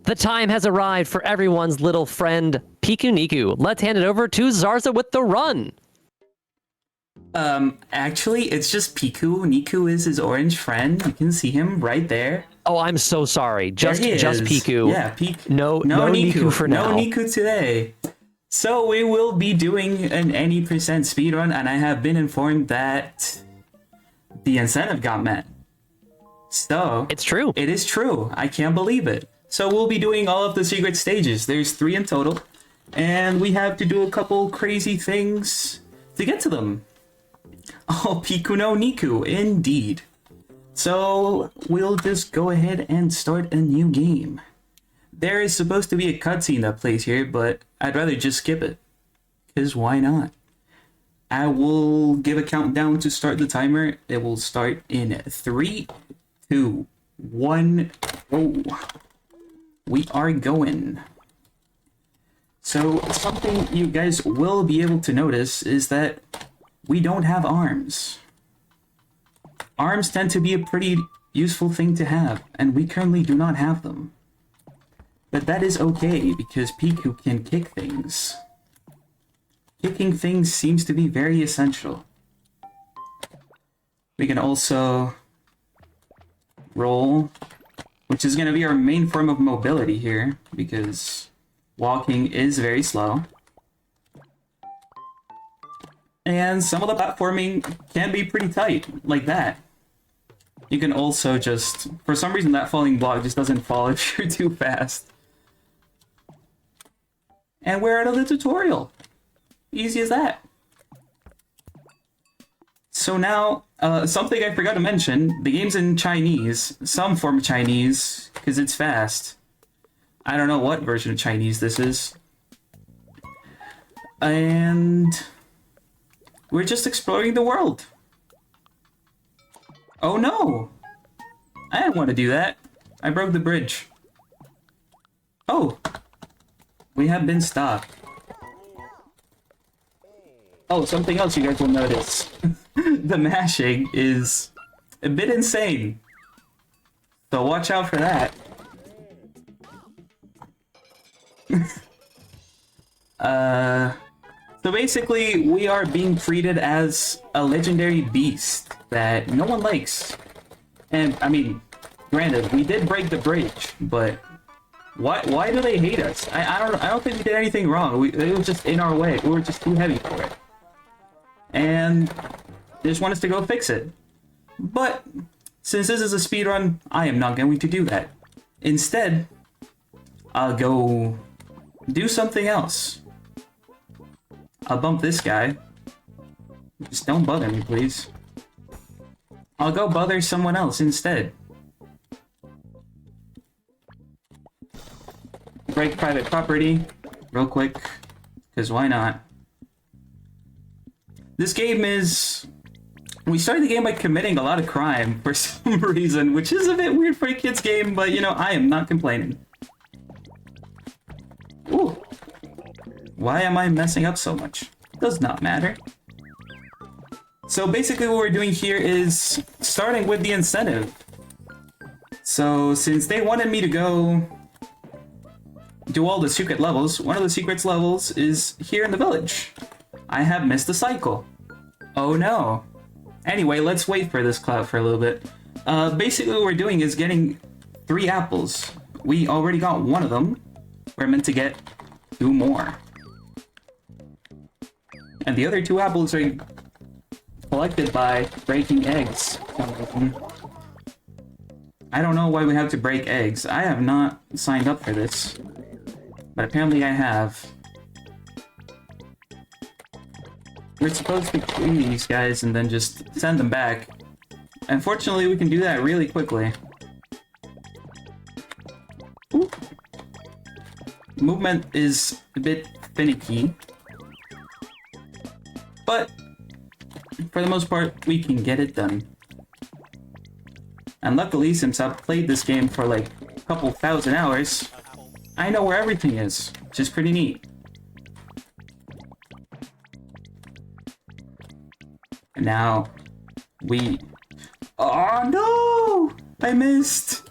The time has arrived for everyone's little friend, Pikuniku. Let's hand it over to Zarza with the run. Actually, it's just Piku. Niku is his orange friend. You can see him right there. Oh, I'm so sorry. Just Piku. Yeah, No Niku for now. No Niku today. So we will be doing an any percent speedrun, and I have been informed that the incentive got met. So It's true. It is true. I can't believe it. So we'll be doing all of the secret stages. There's 3 in total, and we have to do a couple crazy things to get to them. Oh, Piku no Niku, indeed. So we'll just go ahead and start a new game. There is supposed to be a cutscene that plays here, but I'd rather just skip it. Because why not? I will give a countdown to start the timer. It will start in 3, 2, 1, go. We are going. So something you guys will be able to notice is that we don't have arms. Arms tend to be a pretty useful thing to have, and we currently do not have them. But that is okay, because Piku can kick things. Kicking things seems to be very essential. We can also roll, which is going to be our main form of mobility here, because walking is very slow. And some of the platforming can be pretty tight, like that. You can also just, for some reason that falling block just doesn't fall if you're too fast. And we're out of the tutorial. Easy as that. So now, something I forgot to mention, the game's in Chinese, some form of Chinese, because it's fast. I don't know what version of Chinese this is. And we're just exploring the world. Oh no! I didn't want to do that. I broke the bridge. Oh! We have been stopped. Oh, something else you guys will notice. The mashing is a bit insane. So watch out for that. So basically, we are being treated as a legendary beast that no one likes. And, I mean, granted, we did break the bridge, but why do they hate us? I don't think we did anything wrong. It was just in our way. We were just too heavy for it. And they just want us to go fix it. But since this is a speedrun, I am not going to do that. Instead, I'll go do something else. I'll bump this guy. Just don't bother me, please. I'll go bother someone else instead. Break private property, real quick, because why not? This game is... We started the game by committing a lot of crime for some reason, which is a bit weird for a kid's game, but you know, I am not complaining. Ooh. Why am I messing up so much? Does not matter. So basically what we're doing here is starting with the incentive. So since they wanted me to go do all the secret levels, one of the secrets levels is here in the village. I have missed the cycle. Oh no. Anyway, let's wait for this cloud for a little bit. Basically what we're doing is getting 3 apples. We already got one of them. We're meant to get 2 more. And the other 2 apples are collected by breaking eggs. I don't know why we have to break eggs. I have not signed up for this. But apparently I have. We're supposed to clean these guys and then just send them back. Unfortunately, we can do that really quickly. Ooh. Movement is a bit finicky. But, for the most part, we can get it done. And luckily, since I've played this game for like a couple thousand hours, I know where everything is, which is pretty neat. And now, we... Oh no! I missed!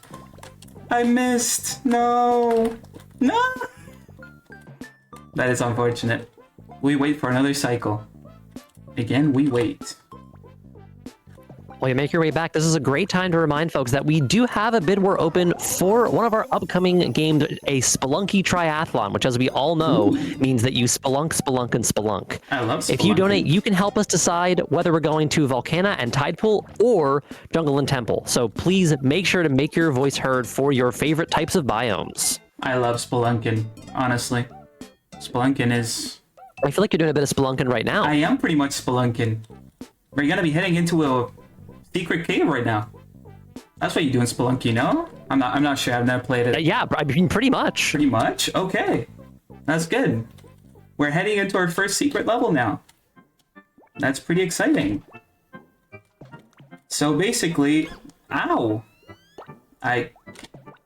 I missed. No. No. That is unfortunate. We wait for another cycle. Again, we wait. While you make your way back, this is a great time to remind folks that we do have a bid war open for one of our upcoming games, a Spelunky Triathlon, which, as we all know, means that you spelunk, spelunk, and spelunk. I love spelunking. If you donate, you can help us decide whether we're going to Volcana and Tidepool or Jungle and Temple. So please make sure to make your voice heard for your favorite types of biomes. I love spelunking, honestly. Spelunking is... I feel like you're doing a bit of spelunking right now. I am pretty much spelunking. We're gonna be heading into a secret cave right now. That's what you do in Spelunky, no? I'm not sure. I've never played it. Yeah, I mean, pretty much. Pretty much? Okay. That's good. We're heading into our first secret level now. That's pretty exciting. So basically... Ow! I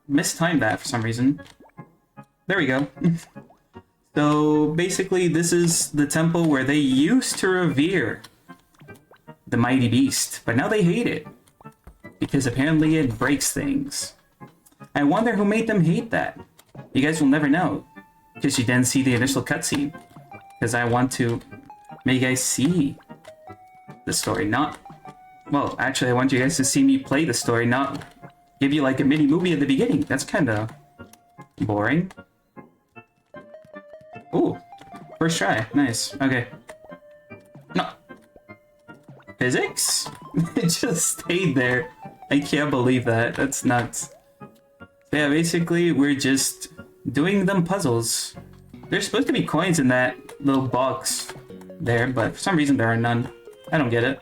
mistimed that for some reason. There we go. So basically, this is the temple where they used to revere the mighty beast, but now they hate it because apparently it breaks things. I wonder who made them hate that. You guys will never know because you didn't see the initial cutscene. Because I want to make you guys see the story, not... Well, actually, I want you guys to see me play the story, not give you like a mini movie at the beginning. That's kind of boring. Ooh, first try. Nice. Okay. No. Physics? It just stayed there. I can't believe that. That's nuts. So yeah, basically, we're just doing them puzzles. There's supposed to be coins in that little box there, but for some reason there are none. I don't get it.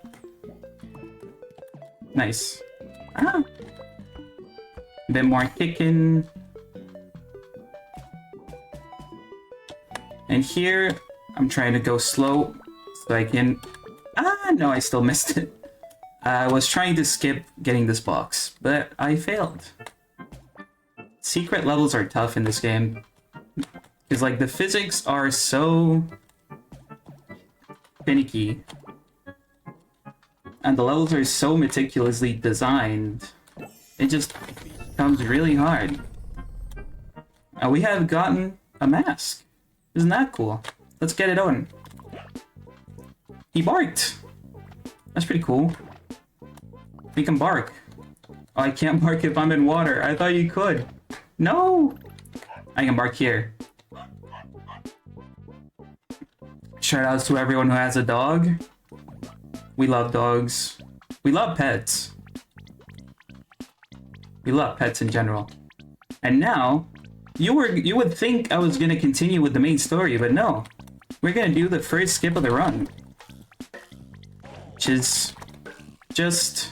Nice. Ah. A bit more kicking. And here, I'm trying to go slow so I can... Ah, no, I still missed it. I was trying to skip getting this box, but I failed. Secret levels are tough in this game. Because, like, the physics are so... finicky. And the levels are so meticulously designed. It just becomes really hard. Now, we have gotten a mask. Isn't that cool? Let's get it on. He barked! That's pretty cool. We can bark. Oh, I can't bark if I'm in water. I thought you could. No! I can bark here. Shoutouts to everyone who has a dog. We love dogs. We love pets. We love pets in general. And now, you would think I was gonna continue with the main story, but no. We're gonna do the first skip of the run. Which is just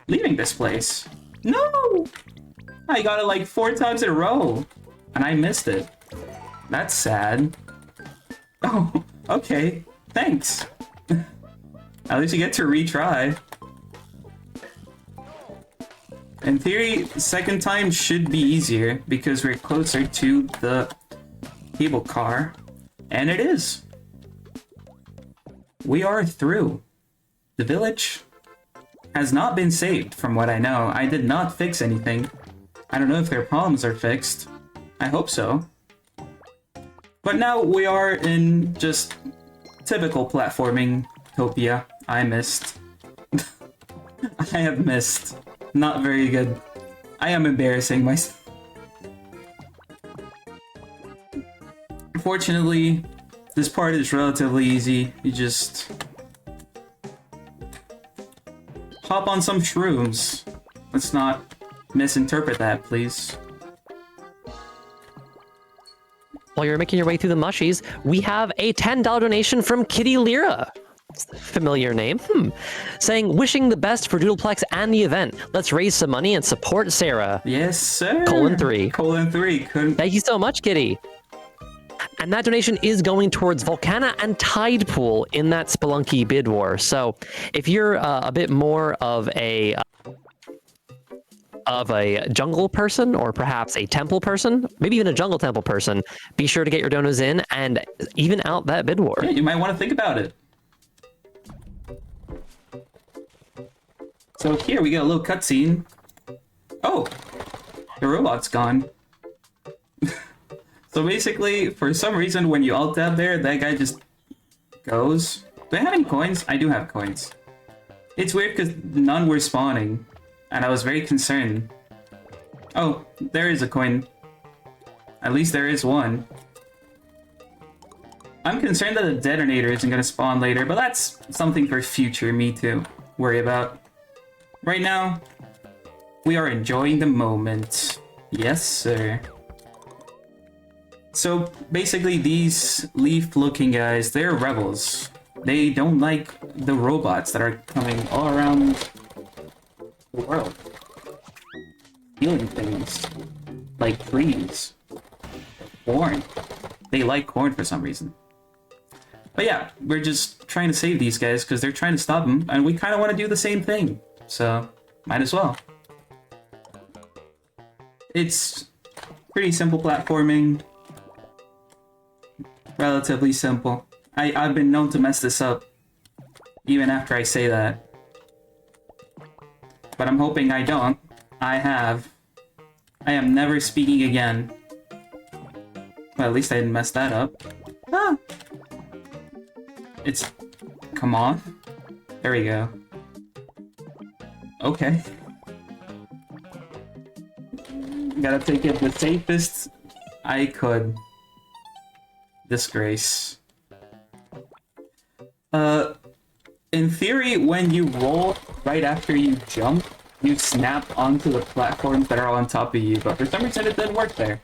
leaving this place. No! I got it like 4 times in a row. And I missed it. That's sad. Oh, okay. Thanks. At least you get to retry. In theory, second time should be easier because we're closer to the cable car. And it is. We are through. The village has not been saved from what I know. I did not fix anything. I don't know if their problems are fixed. I hope so. But now we are in just typical platforming topia. I missed. I have missed. Not very good. I am embarrassing myself. Fortunately, this part is relatively easy. You just hop on some shrooms. Let's not misinterpret that, please. While you're making your way through the mushies, we have a $10 donation from Kitty Lyra. Familiar name. Saying, wishing the best for Doodleplex and the event. Let's raise some money and support Sarah. Yes, sir. :3. :3. Couldn't... Thank you so much, Kitty. And that donation is going towards Volcana and Tidepool in that Spelunky bid war. So if you're a bit more of a jungle person, or perhaps a temple person, maybe even a jungle temple person, be sure to get your donos in and even out that bid war. Yeah, you might want to think about it. So here we got a little cutscene. Oh, the robot's gone. So basically, for some reason, when you alt tab there, that guy just goes. Do I have any coins? I do have coins. It's weird because none were spawning, and I was very concerned. Oh, there is a coin. At least there is one. I'm concerned that the detonator isn't going to spawn later, but that's something for future me to worry about. Right now, we are enjoying the moment. Yes, sir. So basically these leaf-looking guys, they're rebels. They don't like the robots that are coming all around the world. Stealing things. Like trees. Corn. They like corn for some reason. But yeah, we're just trying to save these guys because they're trying to stop them, and we kind of want to do the same thing. So, might as well. It's pretty simple platforming. Relatively simple. I've been known to mess this up, even after I say that. But I'm hoping I don't. I have. I am never speaking again. Well, at least I didn't mess that up. Ah! It's... Come on. There we go. Okay. Gotta take it the safest I could. Disgrace. In theory, when you roll right after you jump, you snap onto the platforms that are on top of you, but for some reason it didn't work there.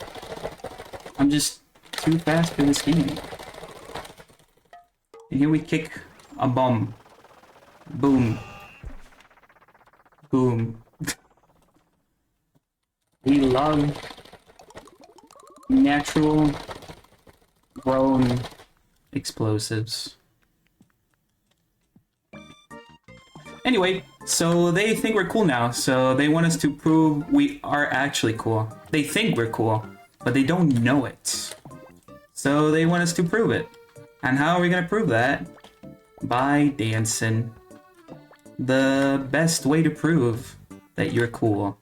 I'm just too fast for this game. And here we kick a bomb. Boom. Boom. We love natural grown explosives. Anyway, so they think we're cool now, so they want us to prove we are actually cool. They think we're cool, but they don't know it. So they want us to prove it. And how are we gonna prove that? By dancing. The best way to prove that you're cool.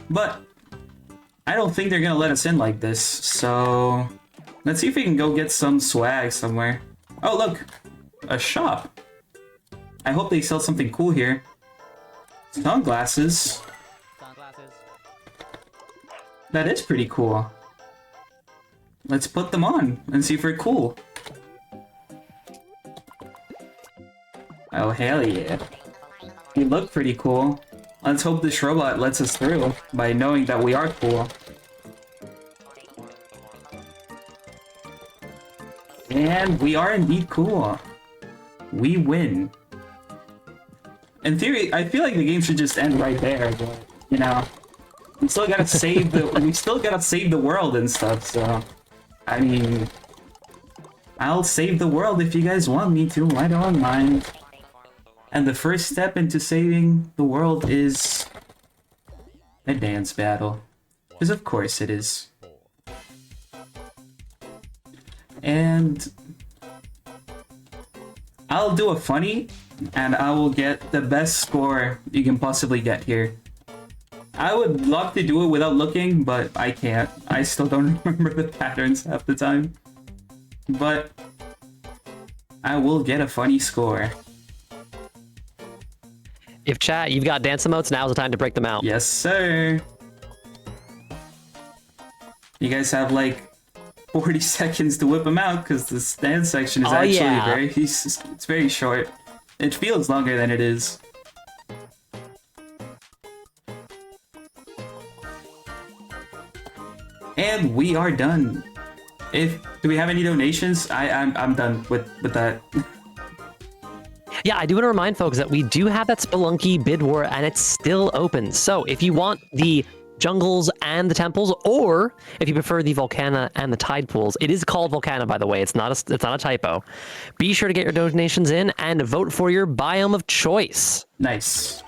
But I don't think they're gonna let us in like this, so let's see if we can go get some swag somewhere. Oh look, a shop. I hope they sell something cool here. Sunglasses. That is pretty cool. Let's put them on and see if we're cool. Oh, hell yeah. We look pretty cool. Let's hope this robot lets us through by knowing that we are cool. And we are indeed cool. We win. In theory, I feel like the game should just end right there, but you know, we still gotta save the world and stuff. So, I mean, I'll save the world if you guys want me to. I don't mind. And the first step into saving the world is a dance battle, because of course it is. And I'll do a funny, and I will get the best score you can possibly get here. I would love to do it without looking, but I can't. I still don't remember the patterns half the time. But I will get a funny score. If chat, you've got dance emotes, now's the time to break them out. Yes, sir. You guys have like 40 seconds to whip them out because the dance section is it's very short. It feels longer than it is. And we are done. Do we have any donations? I'm done with that. Yeah, I do want to remind folks that we do have that Spelunky bid war, and it's still open. So if you want the jungles and the temples, or if you prefer the Volcana and the tide pools, it is called Volcana, by the way. It's not a typo. Be sure to get your donations in and vote for your biome of choice. Nice.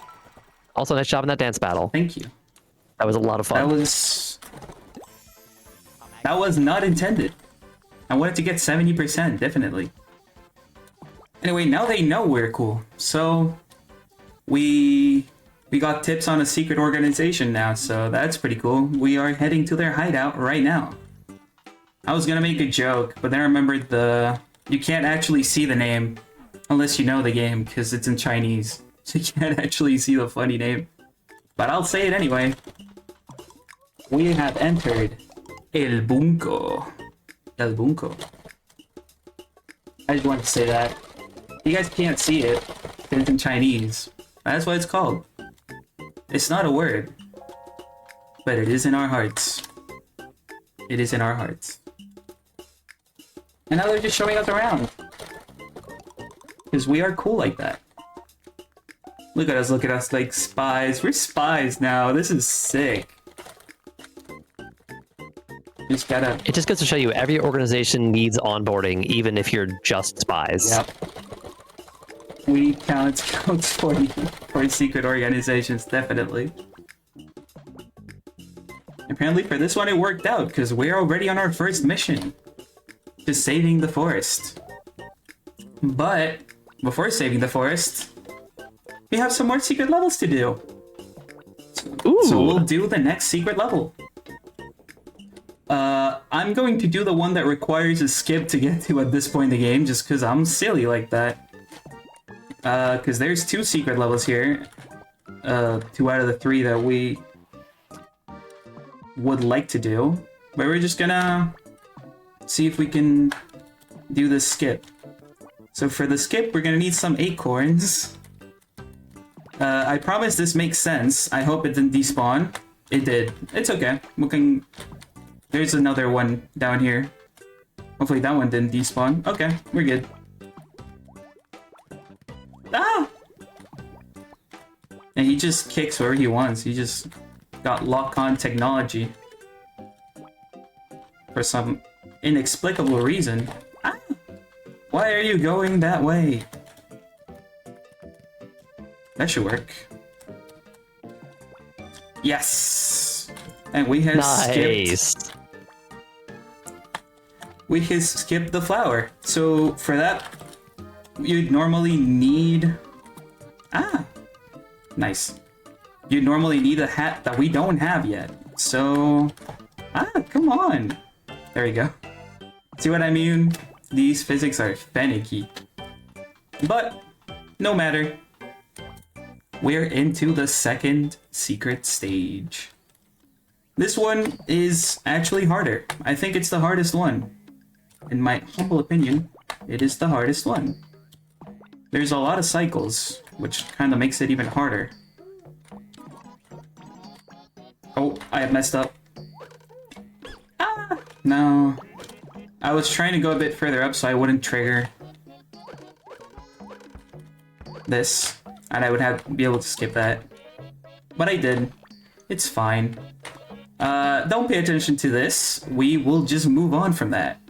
Also, nice job in that dance battle. Thank you. That was a lot of fun. That was not intended. I wanted to get 70%, definitely. Anyway, now they know we're cool. So we We got tips on a secret organization now, so that's pretty cool. We are heading to their hideout right now. I was gonna make a joke, but then I remembered you can't actually see the name unless you know the game, because it's in Chinese. So you can't actually see the funny name. But I'll say it anyway. We have entered El Bunko. El Bunko. I just wanted to say that. You guys can't see it, because it's in Chinese. That's what it's called. It's not a word. But it is in our hearts. It is in our hearts. And now they're just showing us around. Because we are cool like that. Look at us like spies. We're spies now. This is sick. Just gotta... It just goes to show you every organization needs onboarding, even if you're just spies. Yep. We need talent scouts for secret organizations, definitely. Apparently for this one it worked out, because we're already on our first mission. Just saving the forest. But, before saving the forest, we have some more secret levels to do. Ooh. So we'll do the next secret level. I'm going to do the one that requires a skip to get to at this point in the game, just because I'm silly like that. Because there's 2 secret levels here. 2 out of the 3 that we would like to do. But we're just gonna see if we can do the skip. So for the skip, we're gonna need some acorns. I promise this makes sense. I hope it didn't despawn. It did. It's okay. We can... There's another one down here. Hopefully that one didn't despawn. Okay, we're good. Ah! And he just kicks wherever he wants. He just got lock-on technology. For some inexplicable reason. Ah! Why are you going that way? That should work. Yes! And we have skipped... We have skipped the flower. So for that, you'd normally need... Ah! Nice. You'd normally need a hat that we don't have yet. So... Ah, come on! There you go. See what I mean? These physics are finicky. But, no matter. We're into the second secret stage. This one is actually harder. I think it's the hardest one. In my humble opinion, it is the hardest one. There's a lot of cycles, which kind of makes it even harder. Oh, I have messed up. Ah! No. I was trying to go a bit further up so I wouldn't trigger this, and I would be able to skip that. But I did. It's fine. Don't pay attention to this. We will just move on from that.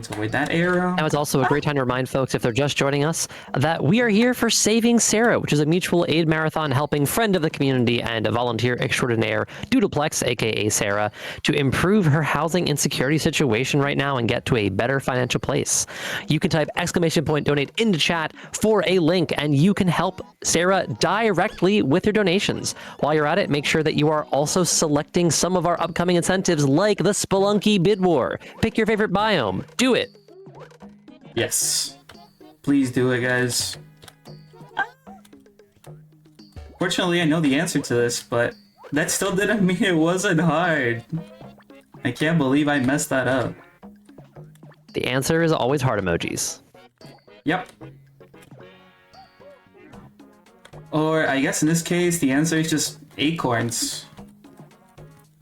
To avoid that arrow. Now it's also a great time to remind folks, if they're just joining us, that we are here for Saving Sarah, which is a mutual aid marathon helping friend of the community and a volunteer extraordinaire, Doodleplex, aka Sarah, to improve her housing insecurity situation right now and get to a better financial place. You can type !donate into chat for a link, and you can help Sarah directly with your donations. While you're at it, make sure that you are also selecting some of our upcoming incentives, like the Spelunky Bid War. Pick your favorite biome. Do it. Yes. Please do it, guys. Fortunately, I know the answer to this, but that still didn't mean it wasn't hard. I can't believe I messed that up. The answer is always heart emojis. Yep. Or, I guess in this case, the answer is just acorns.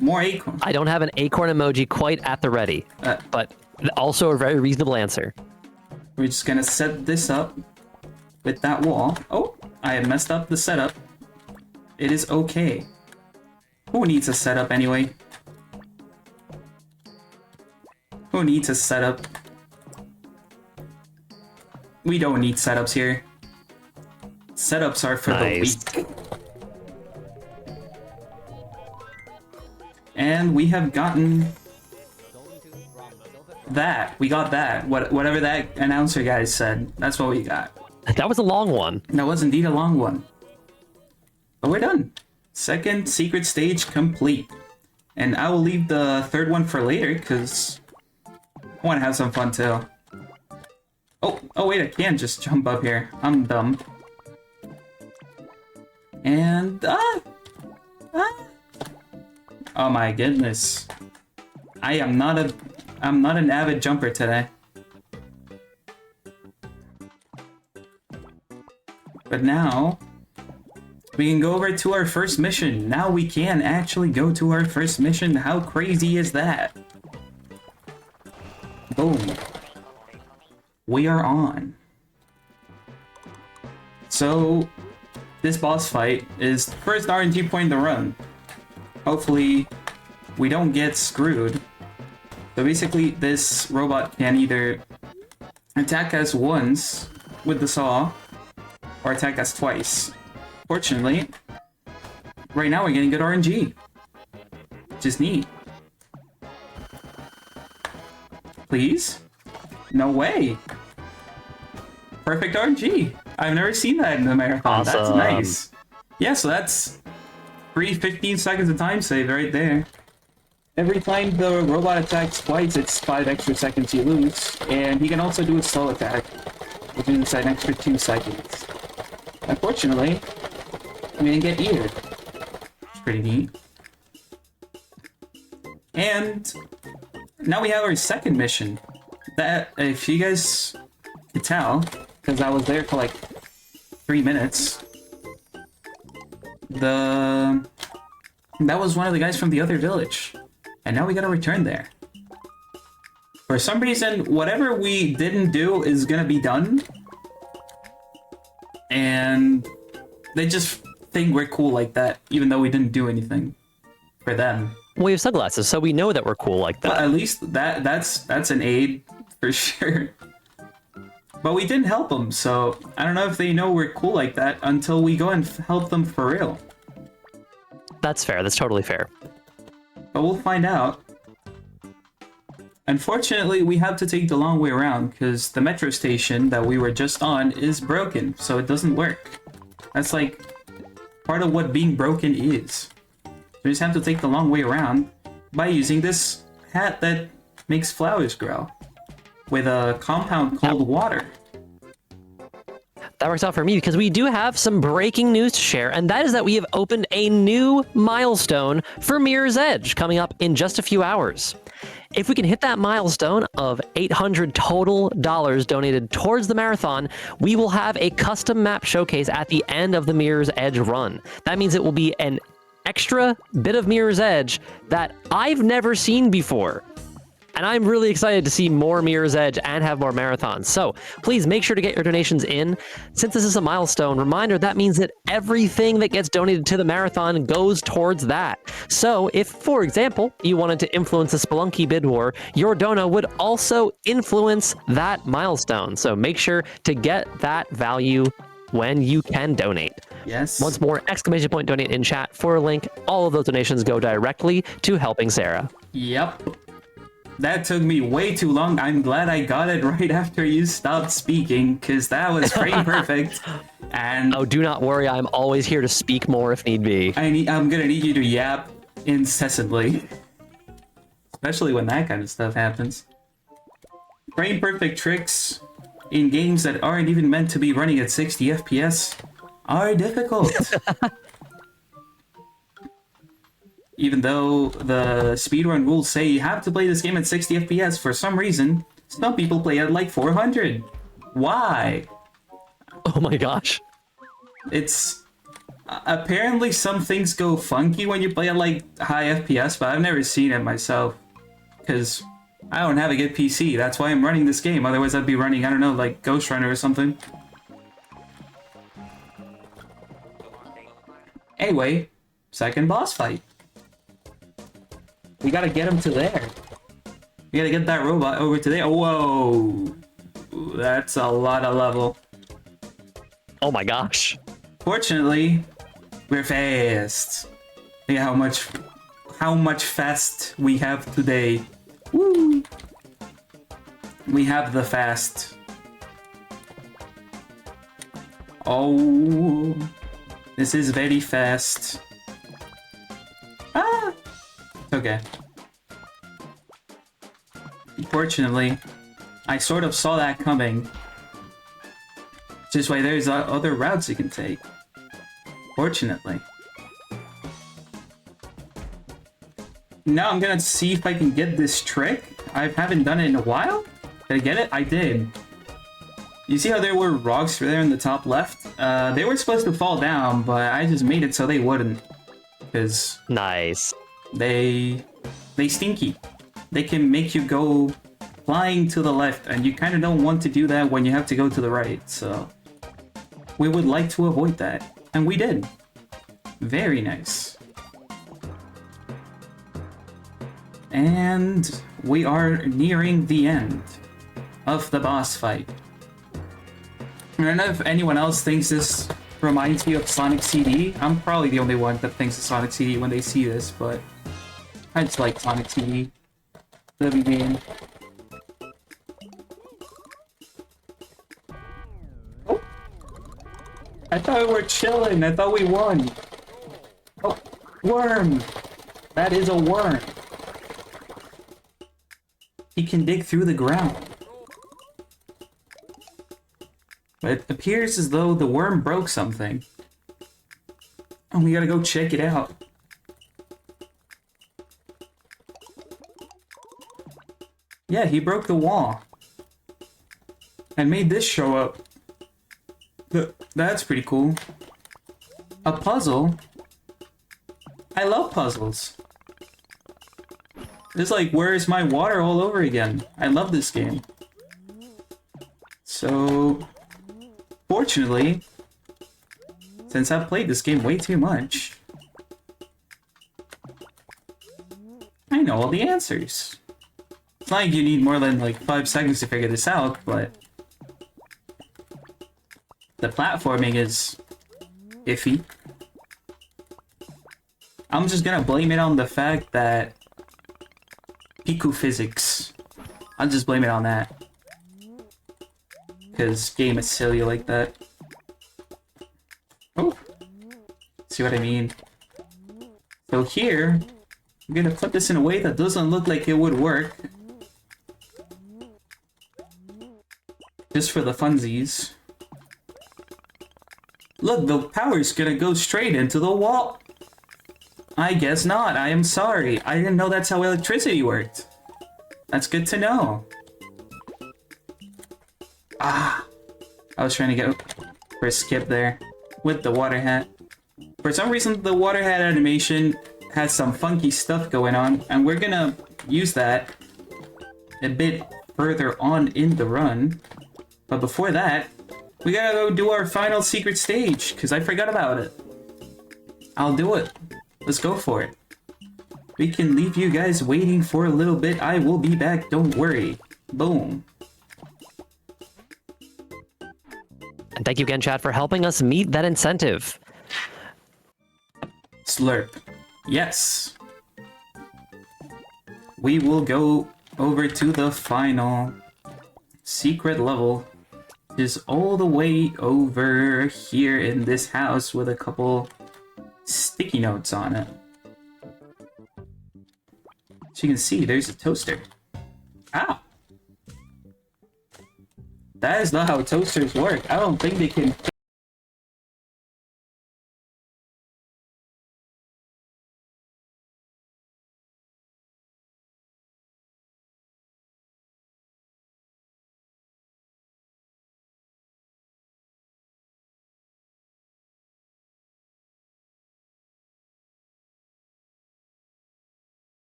More acorns. I don't have an acorn emoji quite at the ready, but also a very reasonable answer. We're just gonna set this up with that wall. Oh, I have messed up the setup. It is okay. Who needs a setup anyway? Who needs a setup? We don't need setups here. Setups are for the weak. And we have gotten that. We got that. Whatever that announcer guy said, that's what we got. That was a long one. That was indeed a long one. But we're done. Second secret stage complete. And I will leave the third one for later, because I want to have some fun too. Oh wait, I can't just jump up here. I'm dumb. And, oh my goodness. I'm not an avid jumper today. But now, we can go over to our first mission. Now we can actually go to our first mission. How crazy is that? Boom. We are on. So, this boss fight is the first RNG point in the run. Hopefully, we don't get screwed. So basically, this robot can either attack us once with the saw, or attack us twice. Fortunately, right now we're getting good RNG, which is neat. Please? No way! Perfect RNG! I've never seen that in the marathon. Awesome. That's nice. Yeah, so that's 15 seconds of time saved right there. Every time the robot attacks twice, it's 5 extra seconds you lose, and he can also do a slow attack, which is an extra 2 seconds. Unfortunately, we didn't get either. It's pretty neat. And now we have our second mission. That, if you guys could tell, because I was there for like 3 minutes, that was one of the guys from the other village. And now we gotta return there. For some reason, whatever we didn't do is gonna be done. And they just think we're cool like that, even though we didn't do anything for them. We have sunglasses, so we know that we're cool like that. But at least that's an aid for sure. But we didn't help them, so I don't know if they know we're cool like that until we go and help them for real. That's fair. That's totally fair. But we'll find out. Unfortunately, we have to take the long way around because the metro station that we were just on is broken, so it doesn't work. That's like part of what being broken is. We just have to take the long way around by using this hat that makes flowers grow with a compound called water. That works out for me because we do have some breaking news to share, and that is that we have opened a new milestone for Mirror's Edge coming up in just a few hours. If we can hit that milestone of $800 total donated towards the marathon, we will have a custom map showcase at the end of the Mirror's Edge run. That means it will be an extra bit of Mirror's Edge that I've never seen before. And I'm really excited to see more Mirror's Edge and have more marathons. So please make sure to get your donations in. Since this is a milestone reminder, that means that everything that gets donated to the marathon goes towards that. So if, for example, you wanted to influence the Spelunky bid war, your dono would also influence that milestone. So make sure to get that value when you can donate. Yes. Once more, exclamation point donate in chat for a link. All of those donations go directly to helping Sarah. Yep. That took me way too long. I'm glad I got it right after you stopped speaking, because that was frame perfect. And oh, do not worry. I'm always here to speak more if need be. I'm gonna need you to yap incessantly. Especially when that kind of stuff happens. Frame perfect tricks in games that aren't even meant to be running at 60 FPS are difficult. Even though the speedrun rules say you have to play this game at 60 FPS, for some reason, some people play at like 400. Why? Oh my gosh. It's... apparently some things go funky when you play at like high FPS, but I've never seen it myself. Because I don't have a good PC, that's why I'm running this game. Otherwise I'd be running, I don't know, like Ghost Runner or something. Anyway, second boss fight. We gotta get him to there. We gotta get that robot over to there. Whoa! That's a lot of level. Oh my gosh. Fortunately, we're fast. Look at how much fast we have today. Woo! We have the fast. Oh, this is very fast. Ah! Okay. Unfortunately, I sort of saw that coming. Just why there's other routes you can take. Fortunately. Now I'm gonna see if I can get this trick. I haven't done it in a while. Did I get it? I did. You see how there were rocks there in the top left? They were supposed to fall down, but I just made it so they wouldn't. Because Nice. they stinky. They can make you go flying to the left, and you kind of don't want to do that when you have to go to the right, so we would like to avoid that. And we did. Very nice. And we are nearing the end of the boss fight. I don't know if anyone else thinks this reminds me of Sonic CD. I'm probably the only one that thinks of Sonic CD when they see this, but I just like Sonic CD. Lovely game. Oh! I thought we were chilling. I thought we won. Oh, worm! That is a worm. He can dig through the ground. But it appears as though the worm broke something. And we gotta go check it out. Yeah, he broke the wall. And made this show up. That's pretty cool. A puzzle? I love puzzles. It's like, where's my water all over again? I love this game. So, fortunately, since I've played this game way too much, I know all the answers. It's not like you need more than like 5 seconds to figure this out, but the platforming is iffy. I'm just gonna blame it on the fact that Piku physics. I'll just blame it on that. Because game is silly like that. Oh! See what I mean? So here, I'm gonna put this in a way that doesn't look like it would work. Just for the funsies. Look, the power's gonna go straight into the wall. I guess not. I am sorry. I didn't know that's how electricity worked. That's good to know. Ah! I was trying to go for a skip there with the water hat. For some reason, the water hat animation has some funky stuff going on, and we're gonna use that a bit further on in the run. But before that, we gotta go do our final secret stage, because I forgot about it. I'll do it. Let's go for it. We can leave you guys waiting for a little bit. I will be back, don't worry. Boom. And thank you again, chat, for helping us meet that incentive. Slurp. Yes. We will go over to the final secret level. Is all the way over here in this house with a couple sticky notes on it. So you can see there's a toaster. Ow! That is not how toasters work. I don't think they can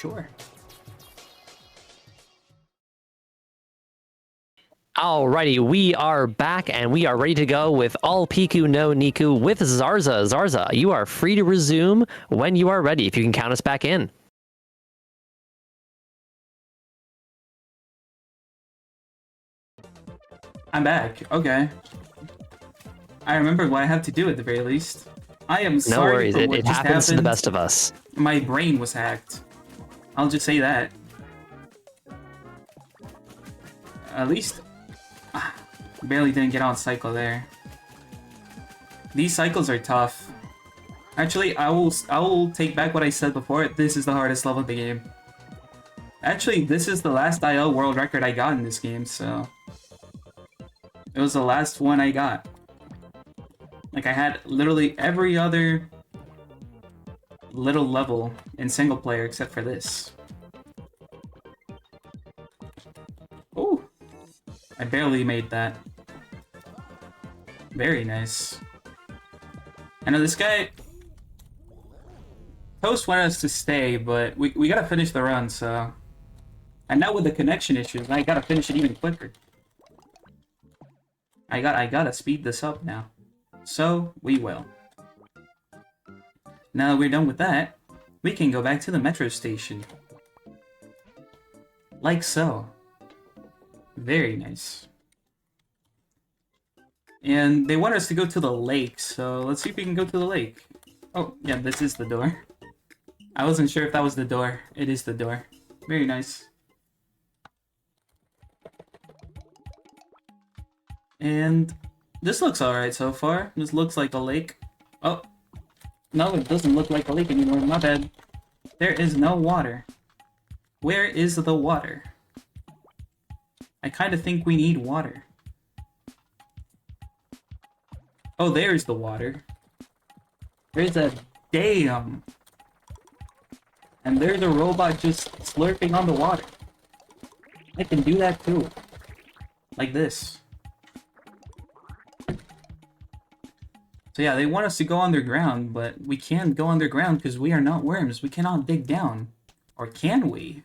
sure. Alrighty, we are back and we are ready to go with all Piku no Niku with Zarza. Zarza, you are free to resume when you are ready, if you can count us back in. I'm back. Okay. I remember what I have to do at the very least. I am No sorry worries, for what it just happens to the happened. best of us. My brain was hacked. I'll just say that. At least... barely didn't get on cycle there. These cycles are tough. Actually, I will take back what I said before. This is the hardest level of the game. Actually, this is the last IL world record I got in this game, so... It was the last one I got. Like, I had literally every other little level in single player except for this. Oh! I barely made that. Very nice. I know this guy... Toast wanted us to stay, but we gotta finish the run, so... And now with the connection issues, I gotta finish it even quicker. I gotta speed this up now. So, we will. Now that we're done with that, we can go back to the metro station. Like so. Very nice. And they want us to go to the lake, so let's see if we can go to the lake. Oh, yeah, this is the door. I wasn't sure if that was the door. It is the door. Very nice. And this looks alright so far. This looks like a lake. Oh. No, it doesn't look like a lake anymore. My bad. There is no water. Where is the water? I kind of think we need water. Oh, there's the water. There's a dam. And there's a robot just slurping on the water. I can do that too. Like this. So yeah, they want us to go underground, but we can't go underground because we are not worms. We cannot dig down. Or can we?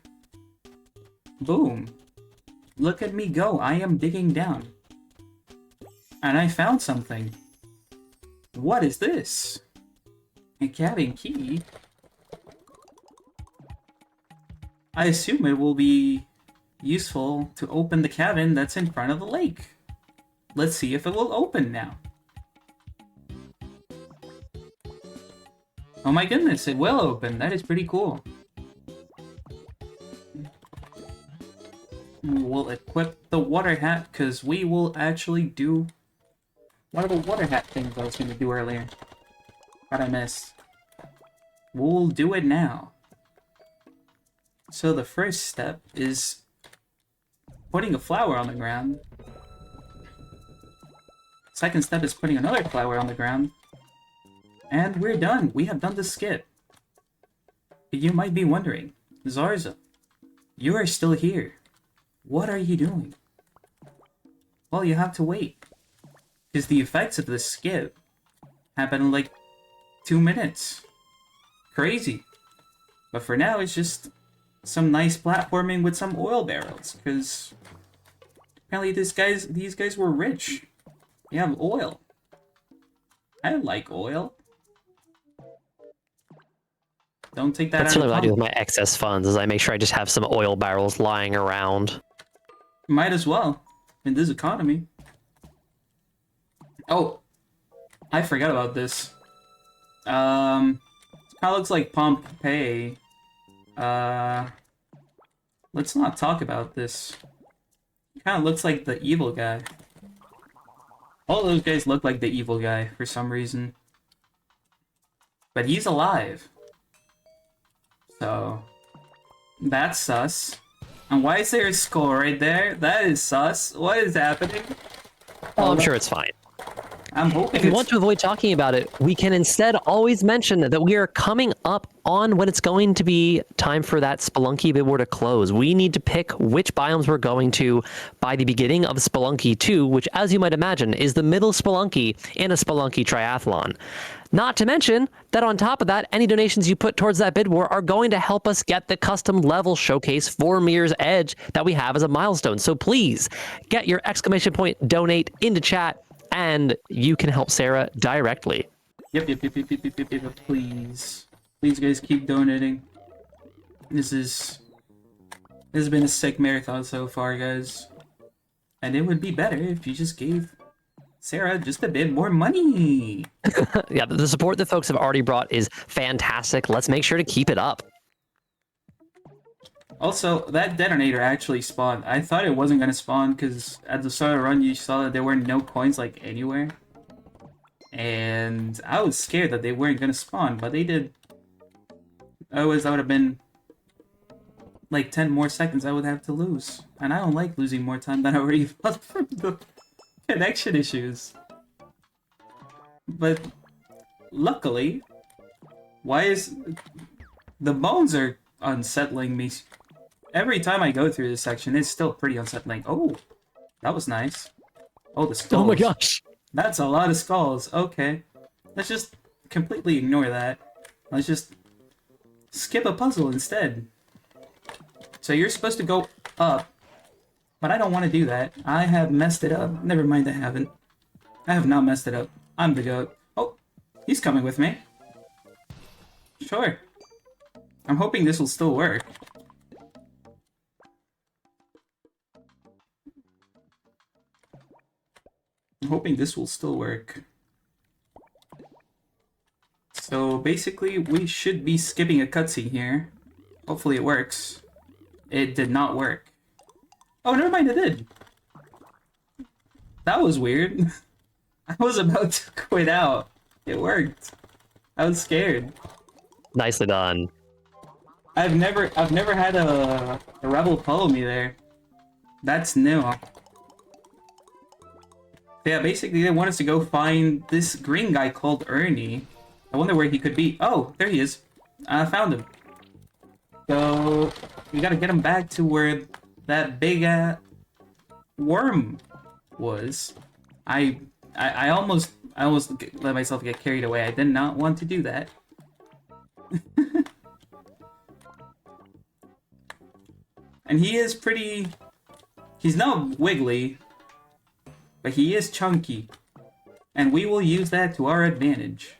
Boom. Look at me go. I am digging down. And I found something. What is this? A cabin key? I assume it will be useful to open the cabin that's in front of the lake. Let's see if it will open now. Oh my goodness, it will open. That is pretty cool. We'll equip the water hat because we will actually do one of the water hat things I was going to do earlier. But I missed. We'll do it now. So the first step is putting a flower on the ground. Second step is putting another flower on the ground. And we're done. We have done the skip. You might be wondering, Zarza, you are still here. What are you doing? Well, you have to wait. Because the effects of this skip happen in like 2 minutes. Crazy. But for now, it's just some nice platforming with some oil barrels. Because apparently these guys were rich. They have oil. I like oil. Don't take that That's out really of what I do with context. my excess funds, is I make sure I just have some oil barrels lying around. Might as well, in this economy. Oh, I forgot about this. It kind of looks like Pompeii. Let's not talk about this. It kind of looks like the evil guy. All those guys look like the evil guy for some reason. But he's alive. So, that's sus. And why is there a skull right there? That is sus. What is happening? Oh, I'm sure it's fine. I'm hoping If you it's... want to avoid talking about it, we can instead always mention that we are coming up on when it's going to be time for that Spelunky bid war to close. We need to pick which biomes we're going to by the beginning of Spelunky 2, which, as you might imagine, is the middle Spelunky in a Spelunky triathlon. Not to mention that on top of that, any donations you put towards that bid war are going to help us get the custom level showcase for Mirror's Edge that we have as a milestone. So please get your exclamation point donate into chat, and you can help Sarah directly. Yep, please. Please, guys, keep donating. This has been a sick marathon so far, guys. And it would be better if you just gave Sarah just a bit more money. Yeah, the support that folks have already brought is fantastic. Let's make sure to keep it up. Also, that detonator actually spawned. I thought it wasn't going to spawn because at the start of the run you saw that there were no coins like anywhere. And I was scared that they weren't going to spawn, but they did. Otherwise, that would have been like 10 more seconds I would have to lose. And I don't like losing more time than I already lost from the connection issues. But luckily, why is... The bones are unsettling me. Every time I go through this section, it's still pretty unsettling. Oh, that was nice. Oh, the skulls. Oh my gosh. That's a lot of skulls. Okay. Let's just completely ignore that. Let's just skip a puzzle instead. So you're supposed to go up, but I don't want to do that. I have messed it up. Never mind, I haven't. I have not messed it up. I'm the goat. Oh, he's coming with me. Sure. I'm hoping this will still work. I'm hoping this will still work. So basically, we should be skipping a cutscene here. Hopefully it works. It did not work. Oh, never mind, it did. That was weird. I was about to quit out. It worked. I was scared. Nicely done. I've never had a rebel follow me there. That's new. Yeah, basically they want us to go find this green guy called Ernie. I wonder where he could be. Oh, there he is. I found him. So we gotta get him back to where that big worm was. I almost let myself get carried away. I did not want to do that. And he is pretty... He's not wiggly, but he is chunky. And we will use that to our advantage.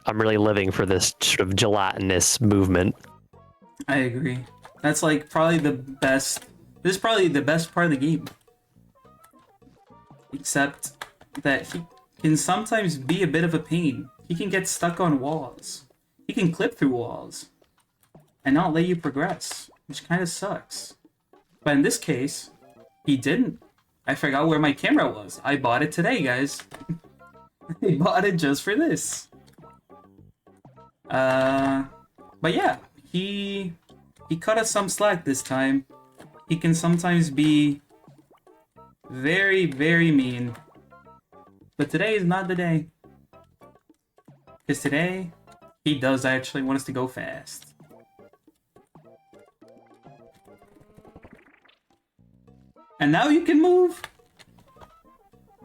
I'm really living for this sort of gelatinous movement. I agree. That's like probably the best... This is probably the best part of the game. Except that he can sometimes be a bit of a pain. He can get stuck on walls. He can clip through walls and not let you progress, which kind of sucks. But in this case, he didn't. I forgot where my camera was. I bought it today, guys. I bought it just for this. But yeah, he cut us some slack this time. He can sometimes be very, very mean. But today is not the day. Because today, he does actually want us to go fast. And now you can move.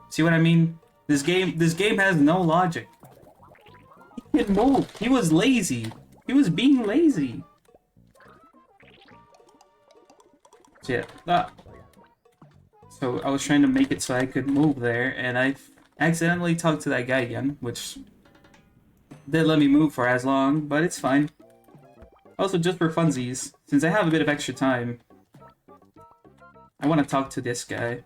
See what I mean? This game has no logic. He can move. He was lazy. He was being lazy. So yeah. So I was trying to make it so I could move there, and I accidentally talked to that guy again, which did let me move for as long, but it's fine. Also, just for funsies, since I have a bit of extra time, I want to talk to this guy.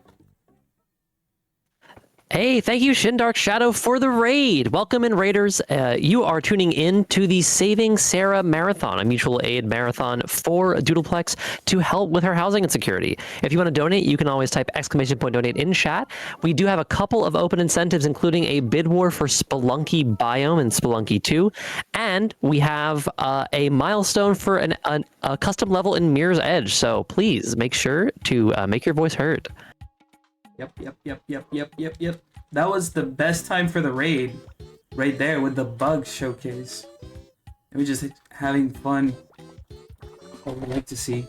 Hey, thank you, Shindark Shadow, for the raid. Welcome in, Raiders. You are tuning in to the Saving Sarah Marathon, a mutual aid marathon for Doodleplex to help with her housing insecurity. If you want to donate, you can always type exclamation point donate in chat. We do have a couple of open incentives, including a bid war for Spelunky Biome and Spelunky 2. And we have a milestone for a custom level in Mirror's Edge. So please make sure to make your voice heard. Yep. That was the best time for the raid. Right there with the bug showcase. And we're just having fun. What we like to see.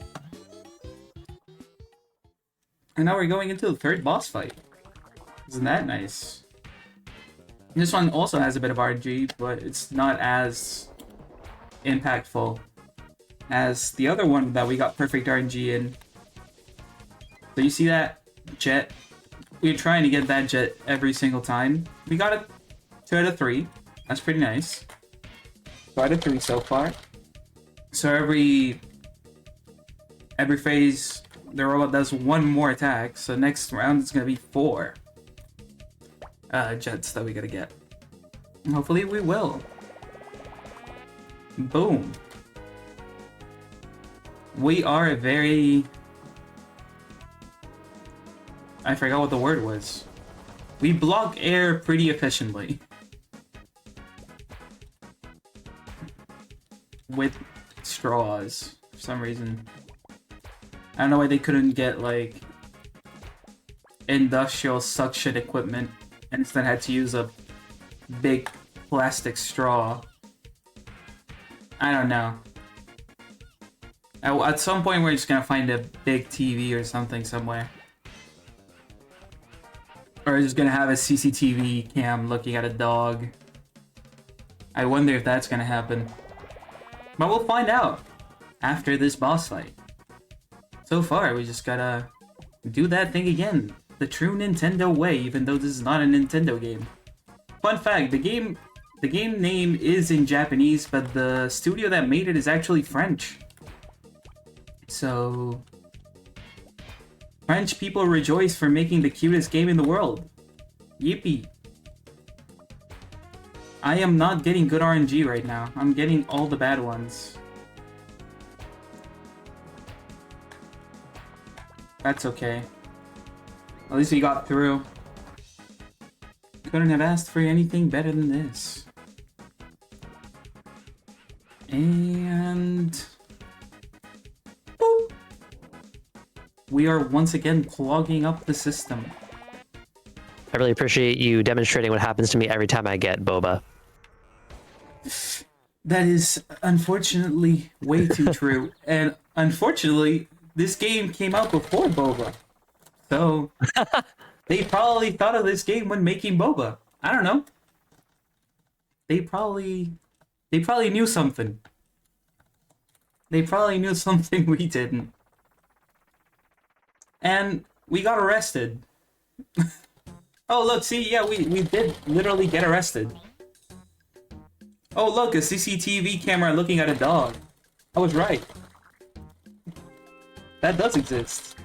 And now we're going into the third boss fight. Isn't that nice? This one also has a bit of RNG, but it's not as impactful as the other one that we got perfect RNG in. So you see that jet? We're trying to get that jet every single time. We got it 2 out of 3. That's pretty nice. 2 out of 3 so far. So every phase, the robot does 1 more attack. So next round it's gonna be 4 jets that we gotta get. And hopefully we will. Boom. We are a very... I forgot what the word was. We block air pretty efficiently. With straws, for some reason. I don't know why they couldn't get, like, industrial suction equipment and instead had to use a big plastic straw. I don't know. At some point we're just gonna find a big TV or something somewhere. Or just gonna have a CCTV cam looking at a dog. I wonder if that's gonna happen. But we'll find out after this boss fight. So far, we just gotta do that thing again. The true Nintendo way, even though this is not a Nintendo game. Fun fact, the game name is in Japanese, but the studio that made it is actually French. So... French people rejoice for making the cutest game in the world. Yippee. I am not getting good RNG right now. I'm getting all the bad ones. That's okay. At least we got through. Couldn't have asked for anything better than this. And... boop. We are once again clogging up the system. I really appreciate you demonstrating what happens to me every time I get boba. That is unfortunately way too true. And unfortunately, this game came out before boba. So they probably thought of this game when making boba. I don't know. They probably knew something. They probably knew something we didn't. And we got arrested. Oh, look, see, yeah, we did literally get arrested. Oh, look, a CCTV camera looking at a dog. I was right. That does exist.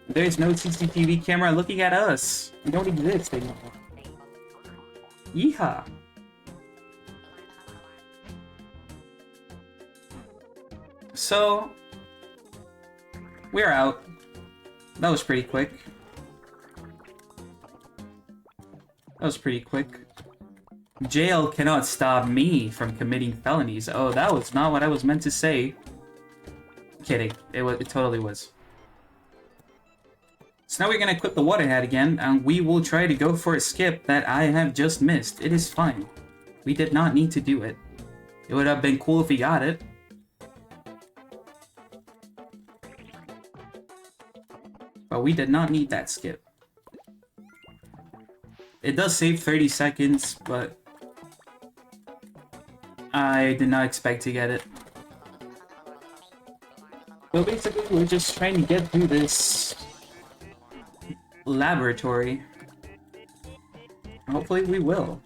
There's no CCTV camera looking at us. We don't exist anymore. Yeehaw. So, we're out. That was pretty quick. Jail cannot stop me from committing felonies. Oh, that was not what I was meant to say. Kidding. It totally was. So now we're gonna equip the water hat again, and we will try to go for a skip that I have just missed. It is fine. We did not need to do it. It would have been cool if we got it. But we did not need that skip. It does save 30 seconds, but I did not expect to get it. So basically, we're just trying to get through this laboratory. Hopefully we will.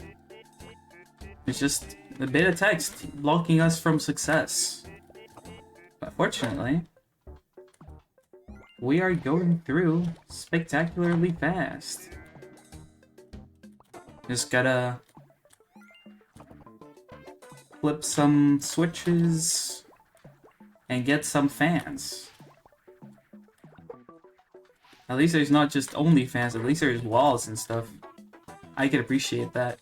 It's just a bit of text blocking us from success. But fortunately, we are going through spectacularly fast. Just gotta flip some switches and get some fans. At least there's not just only fans, at least there's walls and stuff. I could appreciate that.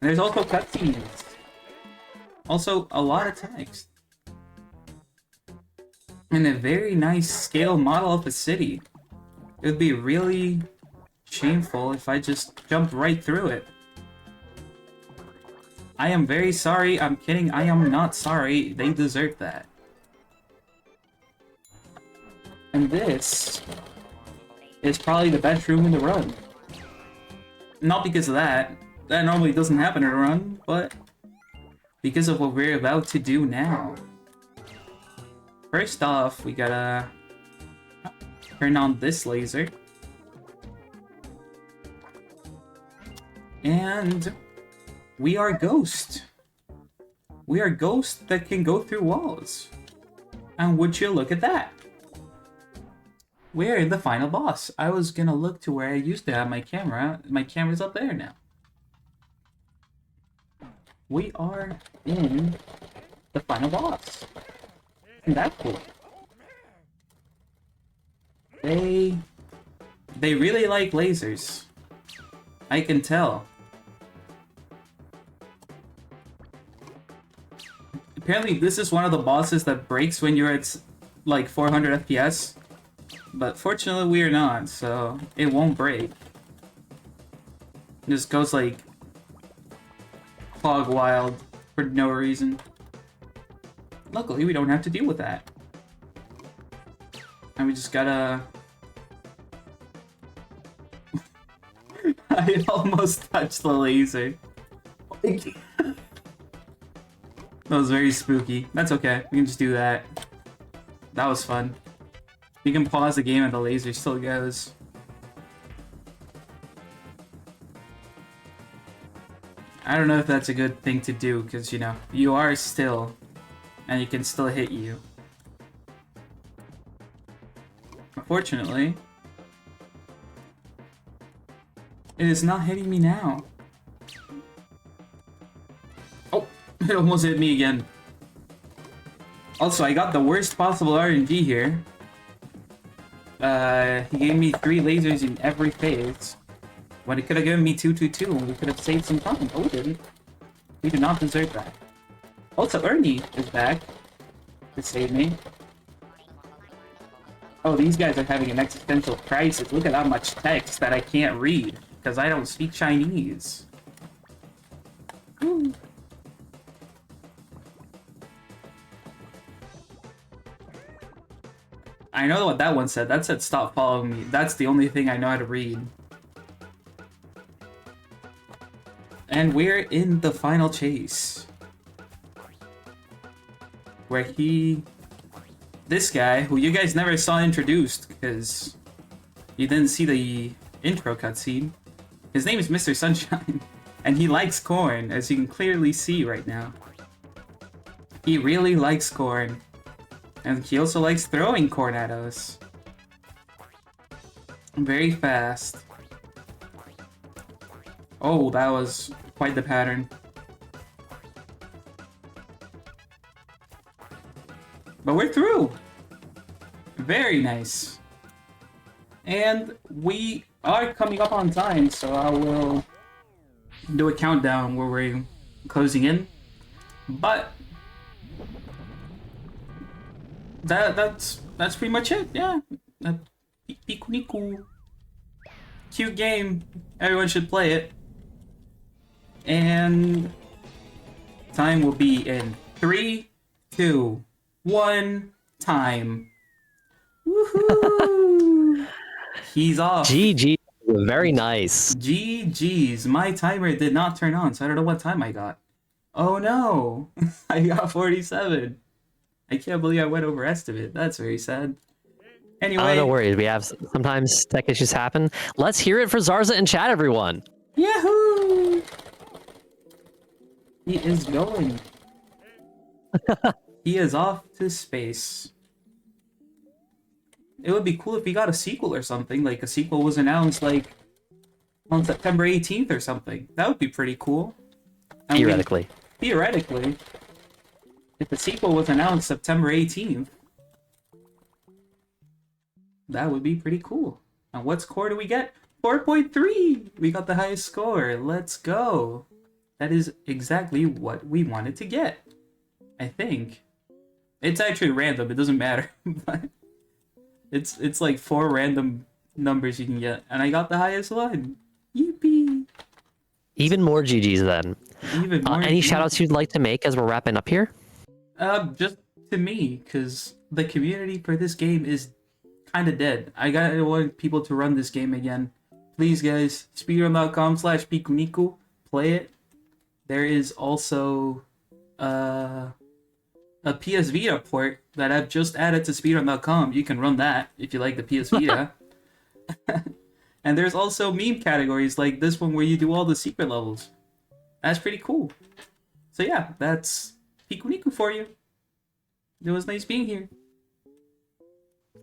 And there's also cutscenes. Also, a lot of text. And a very nice scale model of a city. It would be really shameful if I just jumped right through it. I am very sorry. I'm kidding. I am not sorry. They deserve that. And this is probably the best room in the run. Not because of that. That normally doesn't happen in a run, but because of what we're about to do now. First off, we gotta turn on this laser. And we are Ghost. We are Ghost that can go through walls. And would you look at that? We're in the final boss. I was gonna look to where I used to have my camera. My camera's up there now. We are in the final boss. Isn't that cool? They really like lasers. I can tell. Apparently this is one of the bosses that breaks when you're at like 400 FPS. But fortunately we are not, so it won't break. It just goes like hog wild for no reason. Luckily we don't have to deal with that. And we just gotta... I almost touched the laser. That was very spooky. That's okay, we can just do that. That was fun. You can pause the game and the laser still goes. I don't know if that's a good thing to do, because, you know, you are still, and it can still hit you. Unfortunately, it is not hitting me now. Oh, it almost hit me again. Also, I got the worst possible RNG here. He gave me 3 lasers in every phase. When it could have given me 2, 2, 2, and we could have saved some time. Oh, we didn't. We do not deserve that. Also, Ernie is back to save me. Oh, these guys are having an existential crisis. Look at how much text that I can't read, because I don't speak Chinese. Woo. I know what that one said. That said, stop following me. That's the only thing I know how to read. And we're in the final chase. Where this guy, who you guys never saw introduced, because you didn't see the intro cutscene. His name is Mr. Sunshine, and he likes corn, as you can clearly see right now. He really likes corn. And he also likes throwing corn at us. Very fast. Oh, that was quite the pattern. But we're through! Very nice. And we are coming up on time, so I will do a countdown where we're closing in. But that's pretty much it, yeah. Pikuniku. Cute game. Everyone should play it. And time will be in 3, 2, 1, time. Woohoo! He's off. GG. Very nice. GG's. My timer did not turn on, so I don't know what time I got. Oh no! I got 47. I can't believe I went over estimate. That's very sad. Anyway. Oh, no worries. We have sometimes tech issues happen. Let's hear it for Zarza in chat, everyone. Yahoo! He is going. He is off to space. It would be cool if we got a sequel or something. Like a sequel was announced like on September 18th or something. That would be pretty cool. Theoretically. Theoretically. If the sequel was announced September 18th, that would be pretty cool. And what score do we get? 4.3! We got the highest score. Let's go. That is exactly what we wanted to get. I think. It's actually random. It doesn't matter. But it's like 4 random numbers you can get, and I got the highest one. Yippee! Even more GGs then. Even more. Any shout outs you'd like to make as we're wrapping up here? Just to me, because the community for this game is kind of dead. I want people to run this game again. Please, guys, speedrun.com/Pikuniku. Play it. There is also a PS Vita port that I've just added to speedrun.com. You can run that if you like the PS Vita. And there's also meme categories like this one where you do all the secret levels. That's pretty cool. So yeah, that's Pikuniku for you. It was nice being here.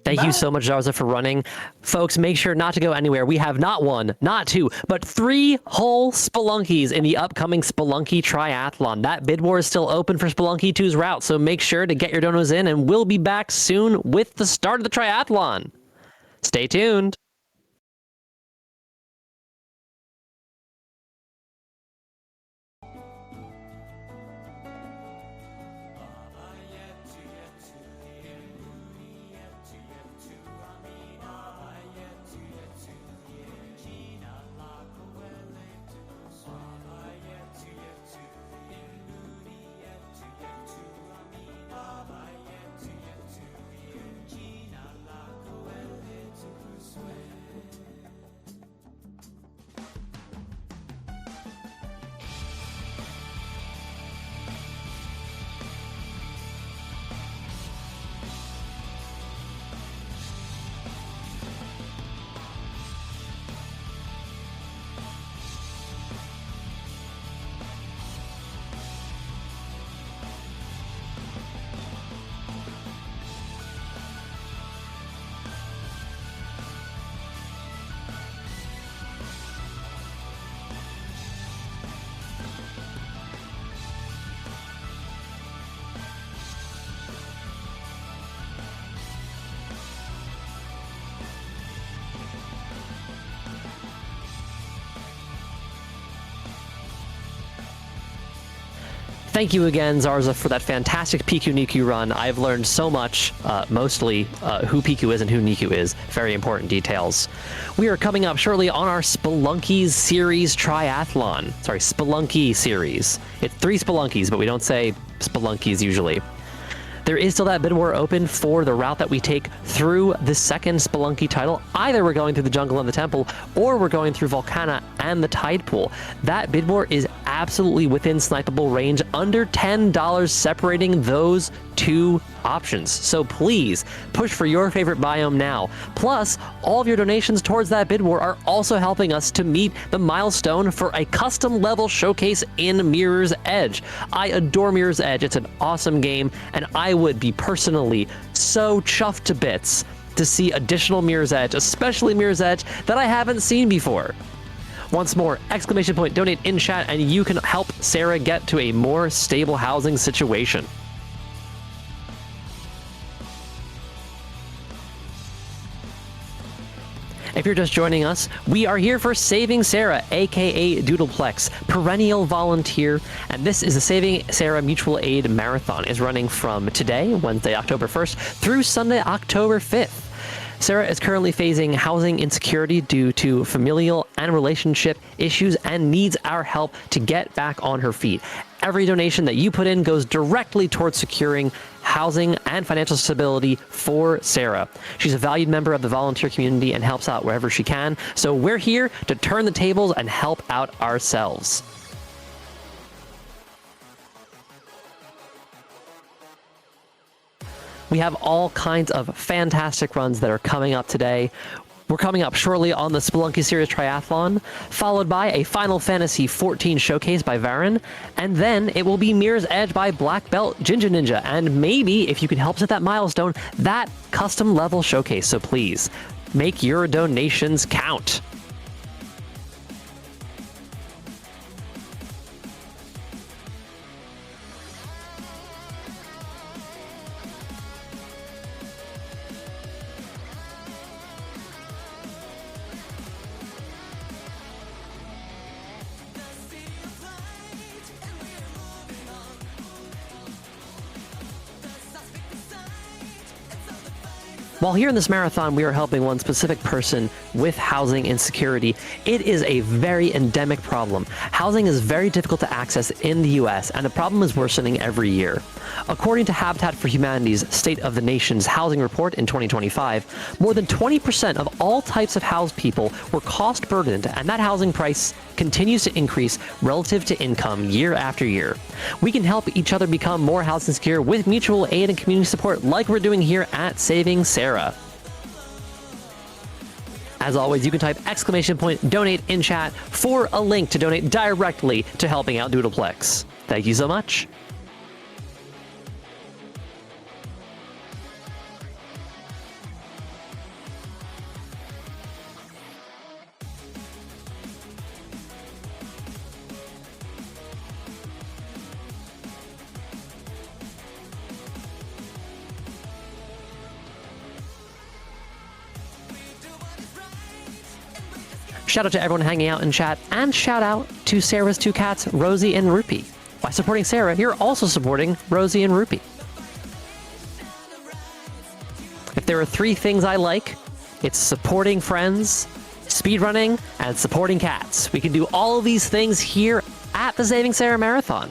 Thank you so much, Zarza, for running. Folks, make sure not to go anywhere. We have not one, not two, but 3 whole Spelunkies in the upcoming Spelunky Triathlon. That bid war is still open for Spelunky 2's route, so make sure to get your donos in, and we'll be back soon with the start of the triathlon. Stay tuned. Thank you again, Zarza, for that fantastic Pikuniku run. I've learned so much, mostly who Piku is and who Niku is. Very important details. We are coming up shortly on our Spelunkies series triathlon. Sorry, Spelunky series. It's 3 Spelunkies, but we don't say Spelunkies usually. There is still that bid war open for the route that we take through the second Spelunky title. Either we're going through the jungle and the temple, or we're going through Volcana and the tide pool. That bid war is absolutely within snipeable range, under $10 separating those 2 options. So please push for your favorite biome now. Plus, all of your donations towards that bid war are also helping us to meet the milestone for a custom level showcase in Mirror's Edge. I adore Mirror's Edge. It's an awesome game, and I would be personally so chuffed to bits to see additional Mirror's Edge, especially Mirror's Edge, that I haven't seen before. Once more, exclamation point donate in chat, and you can help Sarah get to a more stable housing situation. If you're just joining us, we are here for Saving Sarah, aka Doodleplex, perennial volunteer, and this is the Saving Sarah Mutual Aid Marathon. It's running from today, Wednesday, October 1st, through Sunday, October 5th. Sarah is currently facing housing insecurity due to familial and relationship issues and needs our help to get back on her feet. Every donation that you put in goes directly towards securing housing and financial stability for Sarah. She's a valued member of the volunteer community and helps out wherever she can, so we're here to turn the tables and help out ourselves. We have all kinds of fantastic runs that are coming up today. We're coming up shortly on the Spelunky Series Triathlon, followed by a Final Fantasy XIV showcase by Varen, and then it will be Mirror's Edge by Black Belt Jinja Ninja, and maybe, if you can help us at that milestone, that custom level showcase. So please, make your donations count. While here in this marathon, we are helping one specific person with housing insecurity. It is a very endemic problem. Housing is very difficult to access in the US, and the problem is worsening every year. According to Habitat for Humanity's State of the Nation's Housing Report in 2025, more than 20% of all types of housed people were cost burdened, and that housing price continues to increase relative to income year after year. We can help each other become more housing secure with mutual aid and community support like we're doing here at Saving Sarah. As always, you can type !donate in chat for a link to donate directly to helping out Doodleplex. Thank you so much. Shout out to everyone hanging out in chat, and shout out to Sarah's two cats, Rosie and Rupee. By supporting Sarah, you're also supporting Rosie and Rupee. If there are three things I like, it's supporting friends, speedrunning, and supporting cats. We can do all of these things here at the Saving Sarah Marathon.